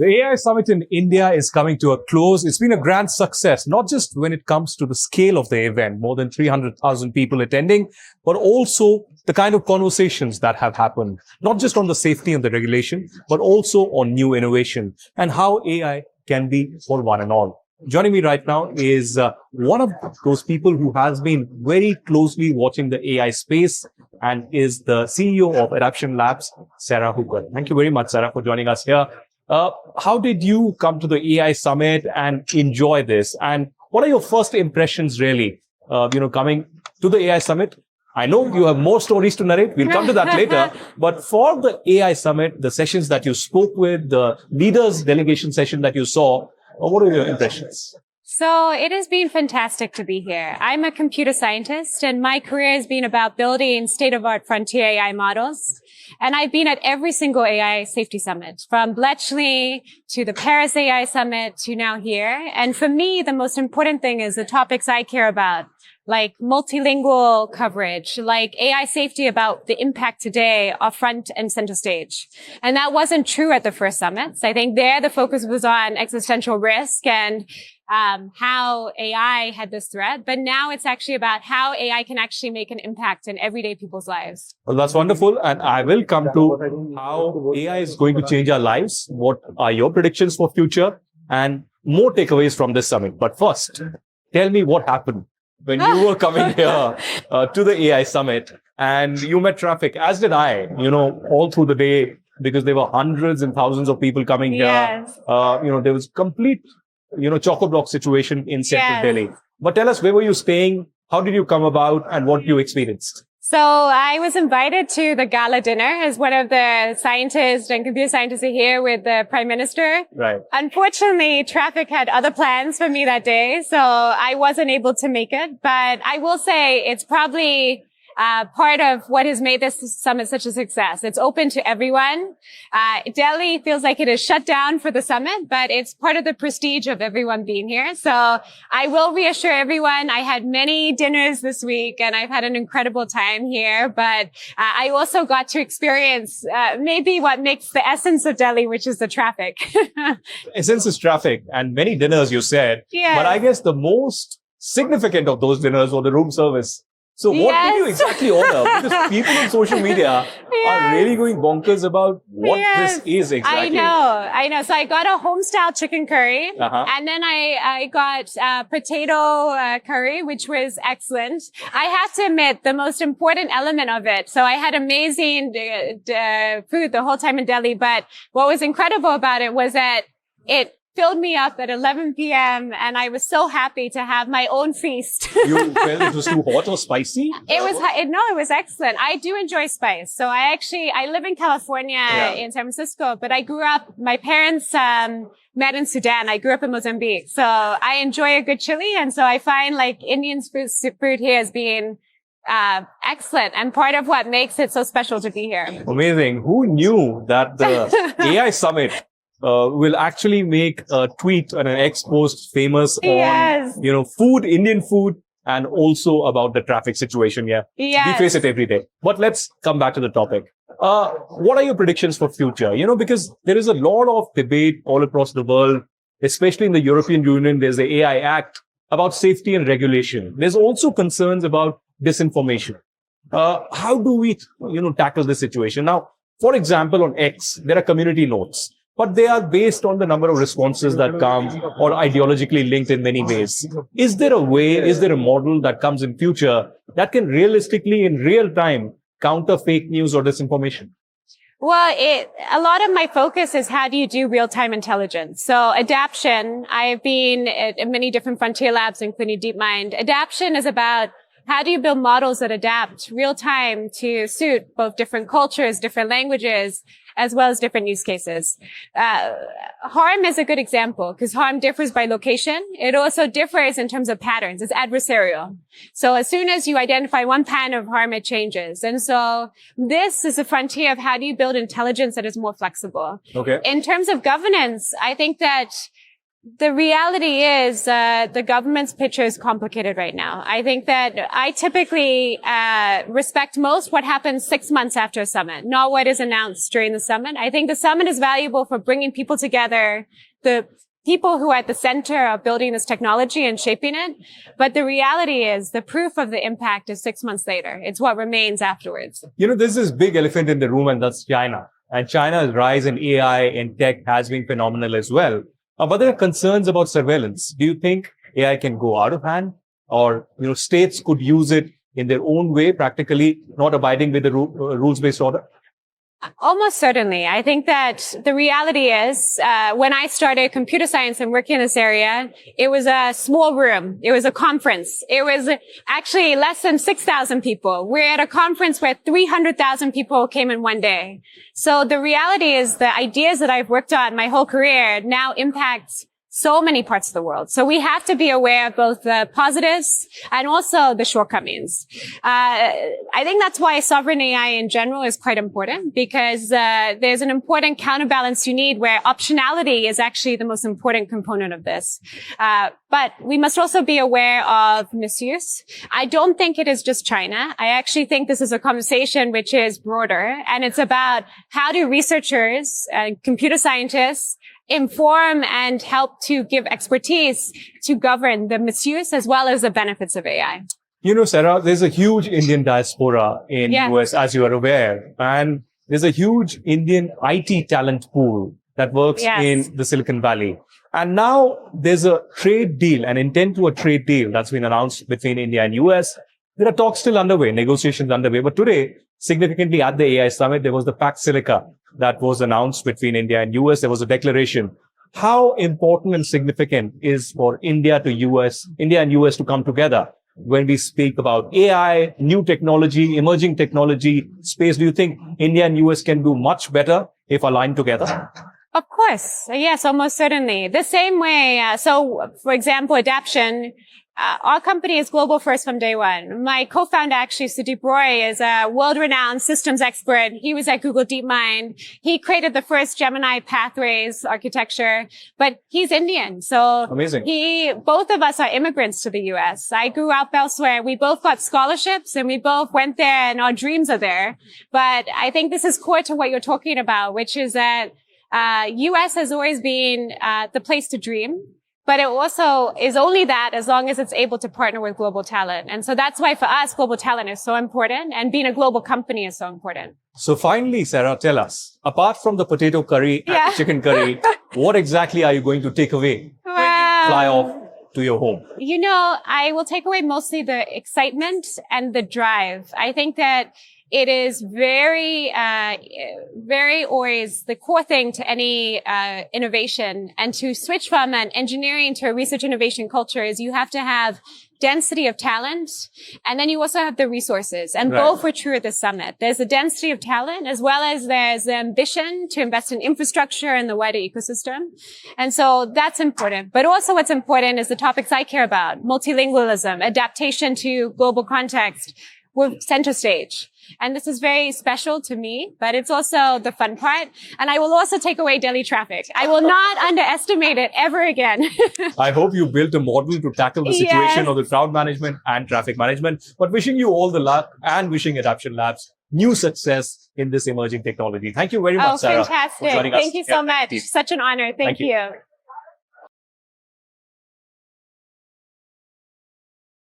The AI Summit in India is coming to a close. It's been a grand success, not just when it comes to the scale of the event, more than 300,000 people attending, but also the kind of conversations that have happened, not just on the safety and the regulation, but also on new innovation and how AI can be for one and all. Joining me right now is one of those people who has been very closely watching the AI space and is the CEO of Adaption Labs, Sara Hooker. Thank you very much, Sara, for joining us here. How did you come to the AI Summit and enjoy this? And what are your first impressions, really, coming to the AI Summit? I know you have more stories to narrate. We'll come to that later. But for the AI Summit, the sessions that you spoke with, the leaders delegation session that you saw, what are your impressions? So it has been fantastic to be here. I'm a computer scientist and my career has been about building state-of-art frontier AI models. And I've been at every single AI safety summit, from Bletchley to the Paris AI Summit to now here. And for me, the most important thing is the topics I care about, like multilingual coverage, like AI safety about the impact today are front and center stage. And that wasn't true at the first summits. I think there the focus was on existential risk and how AI had this threat, but now it's actually about how AI can actually make an impact in everyday people's lives. Well, that's wonderful. And I will come to how AI is going to change our lives. What are your predictions for future and more takeaways from this summit? But first, tell me what happened when you were coming here to the AI Summit and you met traffic, as did I, all through the day, because there were hundreds and thousands of people coming here. Yes. There was complete chock-a-block situation in central Delhi. But tell us, where were you staying? How did you come about and what you experienced? So I was invited to the gala dinner as one of the scientists and computer scientists are here with the Prime Minister. Right. Unfortunately, traffic had other plans for me that day, so I wasn't able to make it. But I will say it's probably part of what has made this summit such a success. It's open to everyone. Delhi feels like it is shut down for the summit, but it's part of the prestige of everyone being here. So I will reassure everyone, I had many dinners this week and I've had an incredible time here, but I also got to experience maybe what makes the essence of Delhi, which is the traffic. Essence is traffic and many dinners, you said. Yes. But I guess the most significant of those dinners was the room service. So what did you exactly order? Because people on social media are really going bonkers about what this is exactly. I know. So I got a home-style chicken curry, and then I got potato curry, which was excellent. I have to admit, the most important element of it. So I had amazing food the whole time in Delhi, but what was incredible about it was that it filled me up at 11 p.m. and I was so happy to have my own feast. You felt it was too hot or spicy? It was excellent. I do enjoy spice. So I live in California in San Francisco, but I grew up, my parents, met in Sudan. I grew up in Mozambique. So I enjoy a good chili. And so I find like Indian food here as being excellent and part of what makes it so special to be here. Amazing. Who knew that the AI Summit will actually make a tweet and an X post famous on, food, Indian food, and also about the traffic situation. We face it every day. But let's come back to the topic. What are your predictions for future? Because there is a lot of debate all across the world, especially in the European Union. There's the AI Act about safety and regulation. There's also concerns about disinformation. How do we, tackle this situation? Now, for example, on X, there are community notes, but they are based on the number of responses that come or ideologically linked in many ways. Is there a model that comes in future that can realistically, in real time, counter fake news or disinformation? Well, a lot of my focus is how do you do real-time intelligence? So adaption, I've been at many different frontier labs, including DeepMind. Adaption is about how do you build models that adapt real time to suit both different cultures, different languages, as well as different use cases? Harm is a good example because harm differs by location. It also differs in terms of patterns. It's adversarial. So as soon as you identify one pattern of harm, it changes. And so this is a frontier of how do you build intelligence that is more flexible. Okay. In terms of governance, I think that The reality is, the government's picture is complicated right now. I think that I typically, respect most what happens 6 months after a summit, not what is announced during the summit. I think the summit is valuable for bringing people together, the people who are at the center of building this technology and shaping it. But the reality is the proof of the impact is 6 months later. It's what remains afterwards. There's this big elephant in the room, and that's China. And China's rise in AI and tech has been phenomenal as well. But there are concerns about surveillance. Do you think AI can go out of hand, or states could use it in their own way, practically not abiding with the rules-based order? Almost certainly. I think that the reality is, when I started computer science and working in this area, it was a small room. It was a conference. It was actually less than 6,000 people. We're at a conference where 300,000 people came in one day. So the reality is the ideas that I've worked on my whole career now impact so many parts of the world. So we have to be aware of both the positives and also the shortcomings. I think that's why sovereign AI in general is quite important, because there's an important counterbalance you need where optionality is actually the most important component of this. But we must also be aware of misuse. I don't think it is just China. I actually think this is a conversation which is broader, and it's about how do researchers and computer scientists inform and help to give expertise to govern the misuse as well as the benefits of AI. Sara, there's a huge Indian diaspora in US, as you are aware, and there's a huge Indian IT talent pool that works in the Silicon Valley. And now there's a trade deal, an intent to a trade deal that's been announced between India and US. There are talks still underway, negotiations underway. But today, significantly at the AI summit, there was the Pact Silica that was announced between India and US. There was a declaration. How important and significant is for India and US to come together when we speak about AI, new technology, emerging technology space? Do you think India and US can do much better if aligned together? Of course. Yes, almost certainly. The same way. So, for example, Adaption, our company is global first from day one. My co-founder, actually, Sudeep Roy, is a world-renowned systems expert. He was at Google DeepMind. He created the first Gemini pathways architecture, but he's Indian. So amazing. Both of us are immigrants to the US. I grew up elsewhere. We both got scholarships and we both went there, and our dreams are there. But I think this is core to what you're talking about, which is that US has always been the place to dream. But it also is only that as long as it's able to partner with global talent. And so that's why for us, global talent is so important, and being a global company is so important. So finally, Sara, tell us, apart from the potato curry and chicken curry, what exactly are you going to take away when you fly off to your home? I will take away mostly the excitement and the drive. I think that it is very always the core thing to any innovation, and to switch from an engineering to a research innovation culture is you have to have density of talent, and then you also have the resources. And both were true at the summit. There's a density of talent as well as there's the ambition to invest in infrastructure and the wider ecosystem. And so that's important. But also what's important is the topics I care about: multilingualism, adaptation to global context, were center stage. And this is very special to me, but it's also the fun part. And I will also take away Delhi traffic. I will not underestimate it ever again. I hope you built a model to tackle the situation of the crowd management and traffic management. But wishing you all the luck, and wishing Adaption Labs new success in this emerging technology. Thank you very much, Sara. Fantastic. Thank you so much. Such an honor. Thank you.